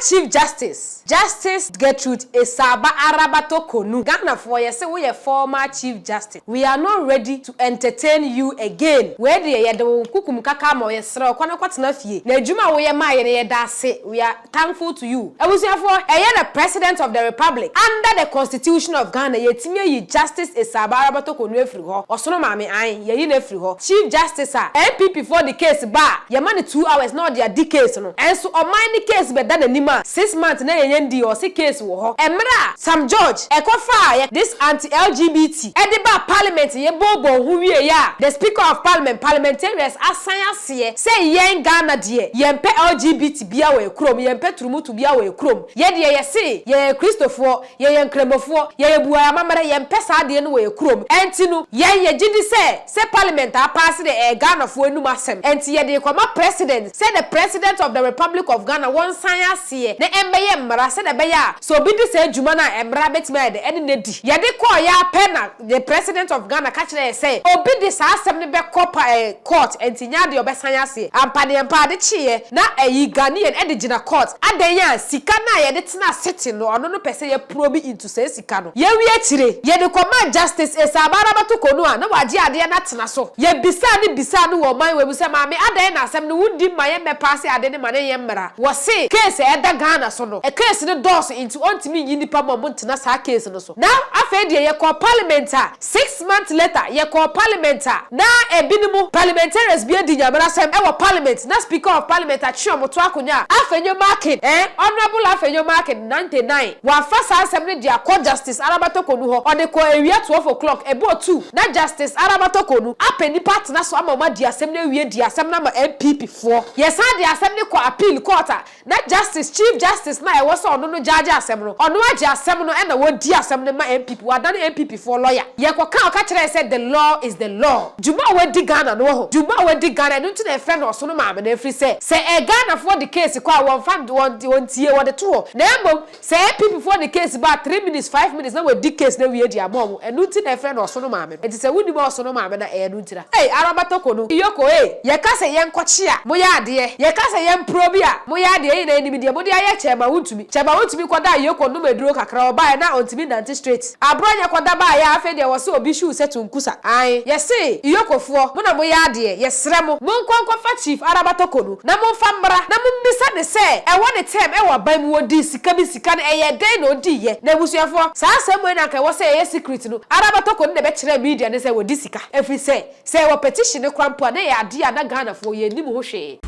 Chief Justice Gertrude Esaba Torkonoo. Ghana for you say we a former Chief Justice. We are not ready to entertain you again. Where the ye do kukum kaka mo ye sra kwana kwatena fie. Na adwuma wo ye ma ye ne da ase. We are thankful to you. Ebusuafo the President of the Republic under the Constitution of Ghana yetimi yi Justice Esaba Torkonoo efiri ho. Osono maame an ye yi na efiri ho. Chief Justice MPP for the case ba. Ye ma 2 hours na dia di case no. Enso o man the case be da nanima 6 months na ye ndi o se case wo ho. Emra Sam George ekofa this anti-LGBT ediba parliament ye bobo hu wie ya. The Speaker of Parliament parliamentarians asan ase say yen Ghana de yempe LGBT bia we krom yempe turumutu bia we krom. Ye de ye se ye Christopher ye nkremofo ye buaya mamara yempe sa de no we krom. Enti no ye gidi say parliament a pass the Ghana fo enum asem. Enti ye de kwama president say the President of the Republic of Ghana won san ase na embeye mmara say the beya so bi dis adwuma na embra betime de ene nedi ye de call ya pena the President of Ghana catch say obi dis asem ne be court enti nya de obesan ase ampade empade chie na Ghanaian e de gina court adan sika na ye de tena city no ono no pese ye probi into say sika no ye wi akire ye de command Justice Esaba Torkonoo na waje ade na tena so ye bisa no wo man we bu se maame adan na asem no wundi maye me pass ade ne mane ye mmara wo se case e da Ghana so no e case ne doors into ontimi yi nipa mo ntena sa case no so now afa de ye call parliament 6 months later ye call parliament na ebinimu parliamentarians bi adi nyamara sem e wo parliament na Speaker of Parliament achio to akonya afenyo market honorable afenyo market 99 wa fasa asem ne dia call Justice Torkonoo ho ode ko ewia 12 o'clock ebo 2 na Justice Torkonoo apeni part na so amama dia asem na wie dia asem na ma MPP 4 yes and dia asem ne ko appeal court na Justice Chief Justice na e wo so ono no judge asem no ono agi asem no e na wo di asem ne ma MPP wa dan MPP 4 lawyer ye ko kan ka kire say the law is the law juma we di Ghana no ho juma we di Ghana no tuna e friend no so no ma na free say Ghana for the case kwa won fam won tie wo de to na embom say MPP for the case ba 3 minutes 5 minutes na we di case na we di amom enu ti na e friend no so no ma me enti say wuni mo so no ma me na e nu ntira Torkonoo iyoko ye ka say yen kwachi a mo ya ade ye ka say yen probi a mo ya ade na enimi de mo de aye chema wuntumi kwada iyoko no meduro kakra oba na ontimi nante straight abronya kwada ba ya afa de wo se obi shu setu nkusa ai ye se iyokofo mo na mo ya ade ye sre mo nkwankwa fa Chief Torkonoo na mo fa mbra na mo mbisa ne se e won time e wa ban mu odi sika bi sika na eye den na odi ye na busuafo sa asem na ka wo se ye secret no Torkonoo ne be kire media ne se wo di sika every say wo petition ne kwampo na ye ade a na Ghana fo ye nim ho hwe.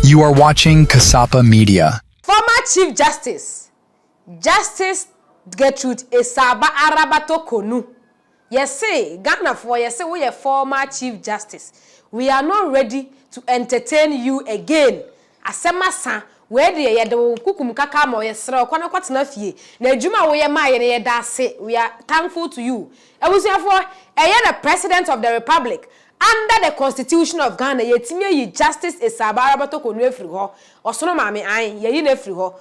You are watching Kasapa Media. Former Chief Justice Gertrude Esaba Torkonoo. Yes, say Ghana for yes, say we are former Chief Justice. We are not ready to entertain you again. Asemasa where the ye do kukum kaka mo yesra kwana kwatena fie na adwuma wo ye ma ye da ase. We are thankful to you. Ebusuafo the President of the Republic under the Constitution of Ghana yetimi yi Justice Esaba Torkonoo efiri ho osono maame an ye yi na efiri ho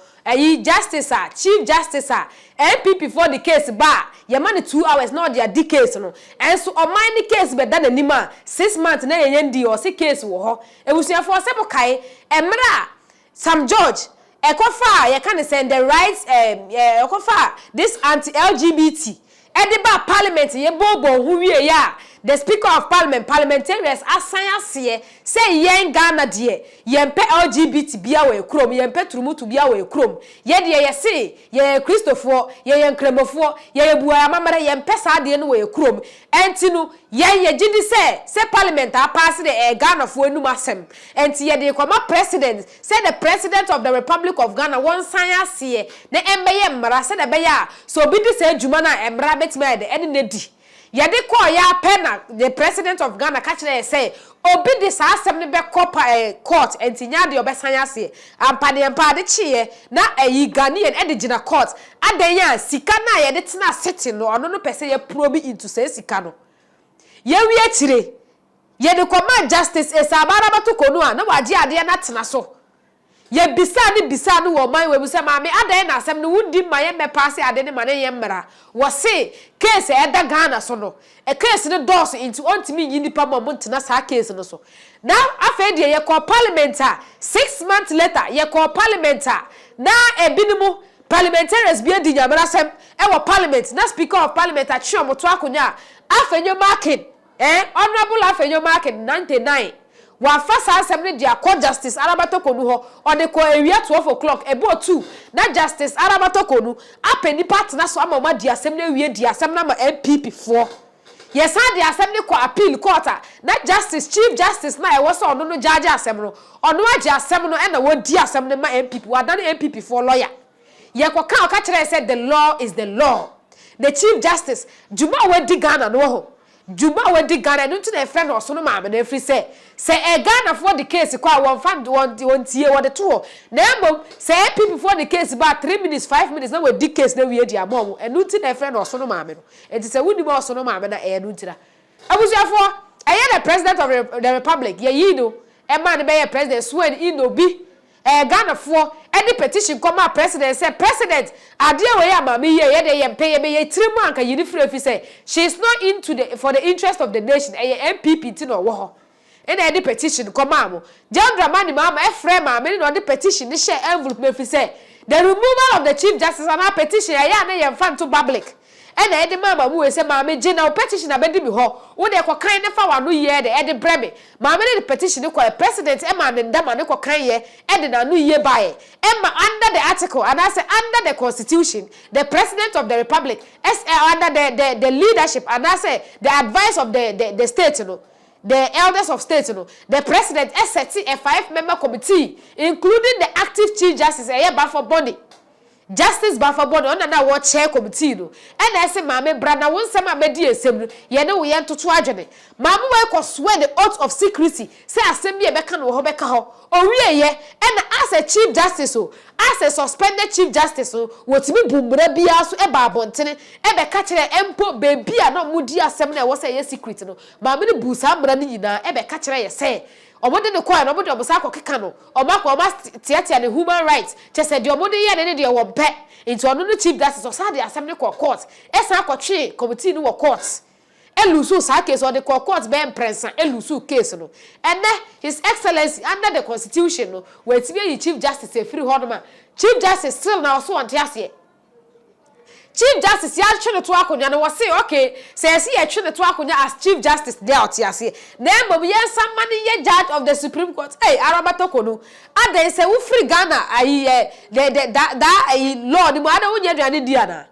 Justice Chief Justice MPP for the case ba ye ma 2 hours na dia di case no enso o man the case be da nanima 6 months na ye ndi o se case wo ho ebusuafo se mo kai emra Sam George ekofa ye kan say the rights ekofa this anti-LGBT ediba parliament ye bobo hu wie ya. The Speaker of Parliament parliamentarians asan ase say yen Ghana de yempe LGBT bia we krom yempe turumutu bia we krom ye de ye se ye Christopher ye nkremofo ye buaya mamara yempe sa de no we krom enti no ye gidi say parliament a pass the Ghana fo enum asem enti ye de kwama president say the President of the Republic of Ghana won san ase na embeye mmara say the beya so bi dis adwuma na embra betime de ene nedi Yade call ya pena the President of Ghana catch say obi dis asem ne be court enti nya de obesan ase ampade empade chie na Ghanaian e de gina court adan sika na ye de tena city no ono no pese ye probi into say sika no ye wi akire ye de command Justice Esaba Torkonoo na waje ade na tena so ye bisa no wo man we bu se maame adan na asem no wudi ma ye me pass ade ne ma ne ye mmra wo se case e da Ghana so no e case ne doors into ontimi yi nipa mo ntena sa case no so now afa de ye call parliament 6 months later ye call parliament na ebinimu parliamentarians bi adi nyamara sem e wo parliament na speaker of parliament a chio moto akonya afenyo market honorable afenyo market 99 wa fasa asem ne dia court justice Arabatokonu ho o de ko ewia 12 o'clock ebo 2 na justice Arabatokonu apeni partner so amama dia asem na ewie dia asem na ma MPP 4 yes ha dia asem ne ko appeal court na justice chief justice na e wo so ono no judge asem no ono agi asem no e na wo di asem ne ma MPP wa dan MPP 4 lawyer ye ko kan o ka kire say the law is the law the chief justice juma we di Ghana no ho Juba we di Ghana no na friend o so no maame na free say e Ghana for the case kwa won fan won tie wo de to na embom say people for the case ba 3 minutes 5 minutes na we di case na we di amom enu ti na friend o so no maame no enti say wuni mo so no maame na e no ntira abusuafo the president of the republic ye yi no e man be ye president swear in obi Ghana for any petition come out president say president adie we amame ye de ye pay ye trimu anka yini free say she is not into the for the interest of the nation MPP ti no wo ho any petition come out Gertrude mani mama e frame mama no the petition ni share envelope me say the removal of the chief justice and petition ya na ye mfa to public ena edi mama mu we say mama gina petition abedi mi ho wo de kokan ne fa wano ye de edi breme mama ne petition ko president e ma ne ndama ne kokan ye edi na no ye bae e ma under the article and I say under the constitution the president of the republic under the leadership and I say the advice of the state no the elders of state no the president set a 5-member committee including the active chief justice e ba for body Justice Bafabon on na wo chair committee no and I say mama brana won sem abedi esem no ye ne wo ye ntoto adwene mama we ko swear the oath of secrecy say asem bi e beka no ho beka ho owie ye and as a chief justice as a suspended chief justice wotimi bumbra bia so e ba abontene e beka kire empo bebi a no mudi asem na wo say ye secret no mama ne bu sa mbra ni nyina e beka kire ye say omode ne koa no omode obosa akokeka no omako oma tiatia ne human rights chese de omode ye ne de wo mpe into ono no chief justice so sa de asem ne court esa akotwe committee no wo court elusu sa case on the court be imprensa elusu case no and his excellency under the constitution no wetime yi chief justice free hodoma chief justice still now so on tiase Chief Justice ya twe to akonya no say okay say see ya twe to akonya as Chief Justice there otiase na mbom ye samani ye judge of the Supreme Court Arabatokonu adan say wo free Ghana ayi the law ni mo adan wo nya aduane di ana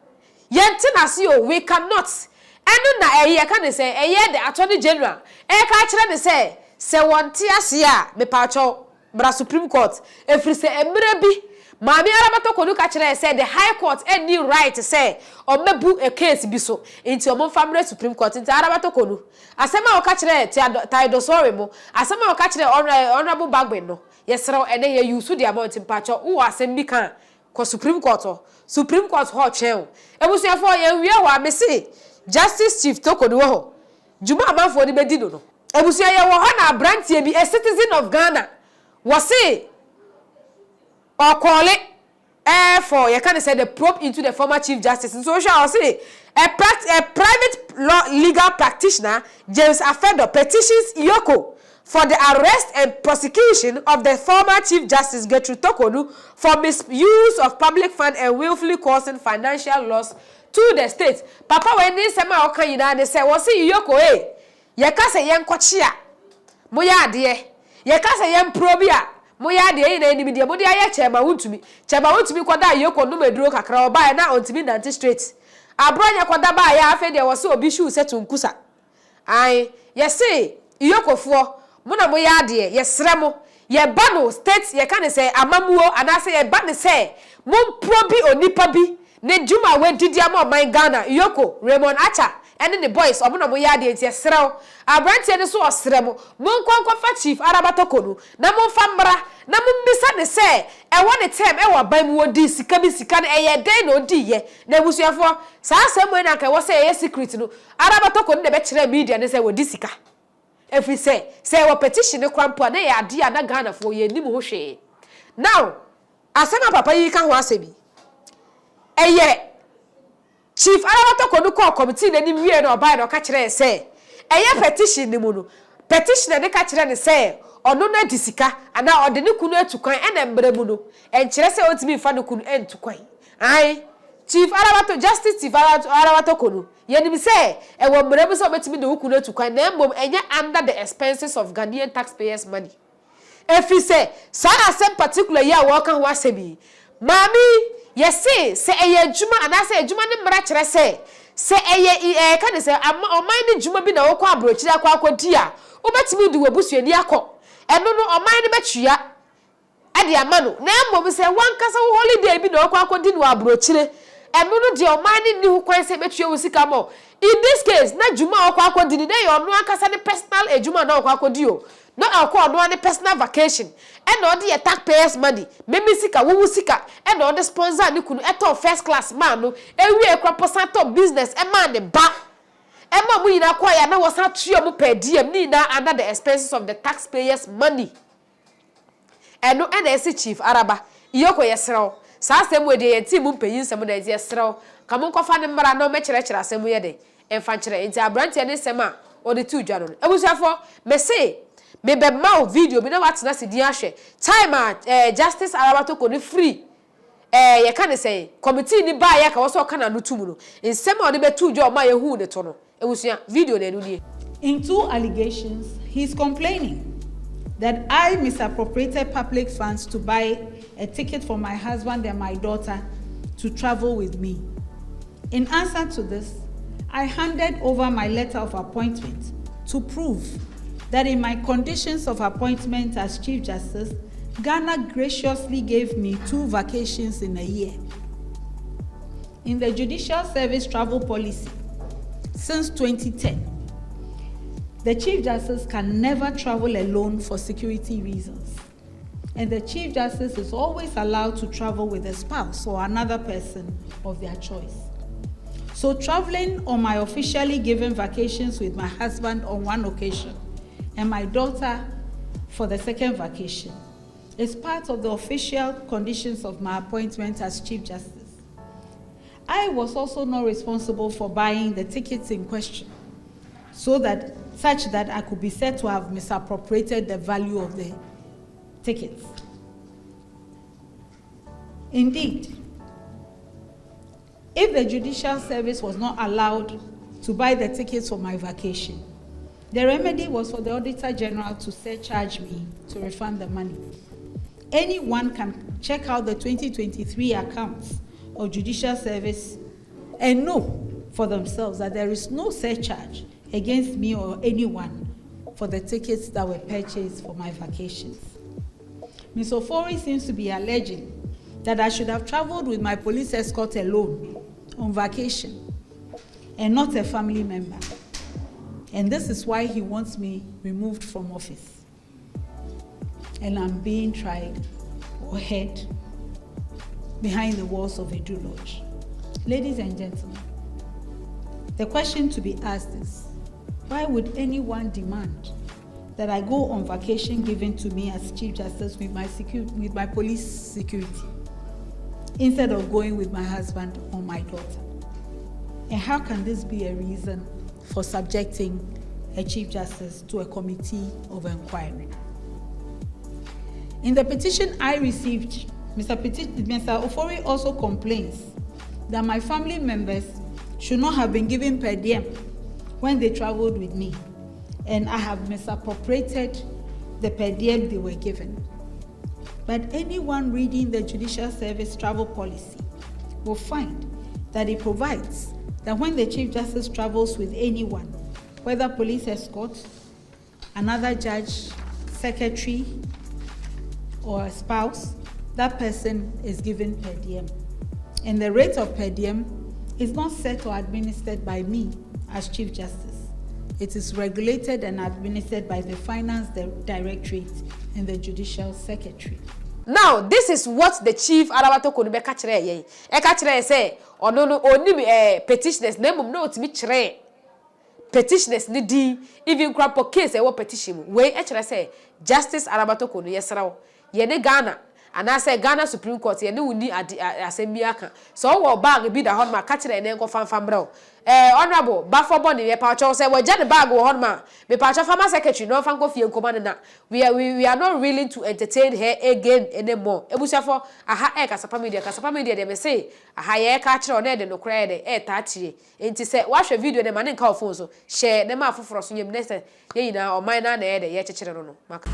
ye ntina se o we cannot enu na ye can say the Attorney General ka kire ne say wonte ase a me pa cho bra Supreme Court efri say emre bi Mami Arabatokonu ka kire say the High Court any right say o mebu a case bi so into o family Supreme Court into Arabatokonu asema o ka kire Taido sorry mo asema o ka kire honorable Bagbe no yesrew ene ye use the amount mpacho wo asem bi kan ko Supreme Court ho chen ebusuafo ye wie ho amesi Justice Chief Torkonoo ho juma amanfo ni bedi no ebusua ye wo ho na brantie bi a citizen of Ghana wose or call it for you can say the probe into the former chief justice and so shall say a private law legal practitioner James Afedo petitions Ayeka for the arrest and prosecution of the former chief justice Gertrude Torkonoo for misuse of public fund and willfully causing financial loss to the state. Papa when this sema okan yina they say was see Ayeka ye ka say yen kwachia moya ade ye ka say yen probia moya de yin enimi de mo de aye chema wontumi kwada Ayeka no meduro kakra oba na ontimi nante straight abronya kwada ba ya afa de wo se obi shu setu nkusa ai ye say Ayeka fo mo na moya de ye sre mo ye ba no state ye kan say amamuo ana say ye ba ne say mo probi onipa bi ne juma we didi ama man Ghana Ayeka Raymond Acha ene the boys omo mo ya de tie srew abrantie ne so osre mo nkwankwa fa chief Arabatokonu na mo fa mbra na mo mbisa ne se e won time e wa ban mu odi sika bi sika ne eye den na odi ye na ebusuafo sa asem na ka wo se ye secret no Arabatokonu ne be kire media ne se wodi sika every say wo petition ne kwampo na ye ade na Ghana fo ye nim ho hwe Now, asema papa yi ka ho asebi. Eye Chief Arabatokonu call committee na nim wie na obai na ka kire say, eye petition ni mu no. Petition na ka kire ne say, ono na disika ana ode ne kunu atukwan ena mbere mu no. En kire say otimi fa ne kunu entukwan. Ai Chief Arabato Justice Chief Arabatokonu yenim say e wo mbere mu so betimi de kunu atukwan na mbom enye under the expenses of Ghanaian taxpayers money. If you say, some particular year work on wasabi, Mammy, yes, say a juma, and I say a juma in Bratra say a can say, I'm minding Juma bin a qua broach, aqua dear, or bet me do a bussy and yako, and no, or mind bet you at the amano. Now, we say one castle holiday bin or qua dinner broachile, and no, dear minding new quite say bet you will see come more. In this case, not Juma or qua dinner, or no casani personal a Juma no qua dio. No alcohol, no any personal vacation. And all the taxpayers' money. Maybe sika, woo sika, and all the sponsor you could at all first class man. No, and we a crop business, a man the back. And ma we acquire now was not 3 per diem need under the expenses of the taxpayers' money. And no NSC Chief Araba, Yoko yesro. Sa same way the team paying some of the yesro. Come on, coffin and mara no match lecture same way day. And fancher into a branch and sema or the 2 January. I was therefore, may say. Maybe my video, me know what's na si diashe. Time Justice Arabatokonu free. You can say committee ni ba ya ka wo so kana no tumu no. Nsem a de betu jo ma ye hu ne to no. Ewusua video na enu die. In 2 allegations, he's complaining that I misappropriated public funds to buy a ticket for my husband and my daughter to travel with me. In answer to this, I handed over my letter of appointment to prove that in my conditions of appointment as Chief Justice, Ghana graciously gave me 2 vacations in a year. In the Judicial Service travel policy, since 2010, the Chief Justice can never travel alone for security reasons. And the Chief Justice is always allowed to travel with a spouse or another person of their choice. So traveling on my officially given vacations with my husband on 1 occasion and my daughter for the 2nd vacation is part of the official conditions of my appointment as Chief Justice. I was also not responsible for buying the tickets in question, such that I could be said to have misappropriated the value of the tickets. Indeed, if the Judicial Service was not allowed to buy the tickets for my vacation, the remedy was for the Auditor General to surcharge me to refund the money. Anyone can check out the 2023 accounts of Judicial Service and know for themselves that there is no surcharge against me or anyone for the tickets that were purchased for my vacations. Ms. Ofori seems to be alleging that I should have traveled with my police escort alone on vacation and not a family member. And this is why he wants me removed from office. And I'm being tried or held behind the walls of Edu Lodge. Ladies and gentlemen, the question to be asked is, why would anyone demand that I go on vacation given to me as Chief Justice with my police security, instead of going with my husband or my daughter? And how can this be a reason for subjecting a Chief Justice to a committee of inquiry? In the petition I received, Mr. Ofori also complains that my family members should not have been given per diem when they traveled with me, and I have misappropriated the per diem they were given. But anyone reading the Judicial Service travel policy will find that it provides that when the Chief Justice travels with anyone, whether police escort, another judge, secretary, or a spouse, that person is given per diem. And the rate of per diem is not set or administered by me as Chief Justice. It is regulated and administered by the Finance Directorate and the Judicial Secretary. Now, this is what the Chief Arabatokonu be catch ye. E catch say, no petitioners name no to me chere. Petitioners ni di even crap case e wo petition. We e chere say Justice Arabatokonu yesrawo. Ye ne Ghana and I say Ghana Supreme Court ye no ni asem bi aka so wo bag bi da hon ma ka kire ne nko fanfam bro honorable bafo body me pa cho say we je the bag wo hon ma me pa cho farmer secretary no fan ko fie nkoma na we are not willing to entertain her again anymore ebusafo aha kasapa media de me say aha ye ka kire ona de no kra de ta kire enti say wa hwe video de ma ne nka phone so share ne ma foforo so nyem ne say ye nyina o man na na ye de ye kire no maka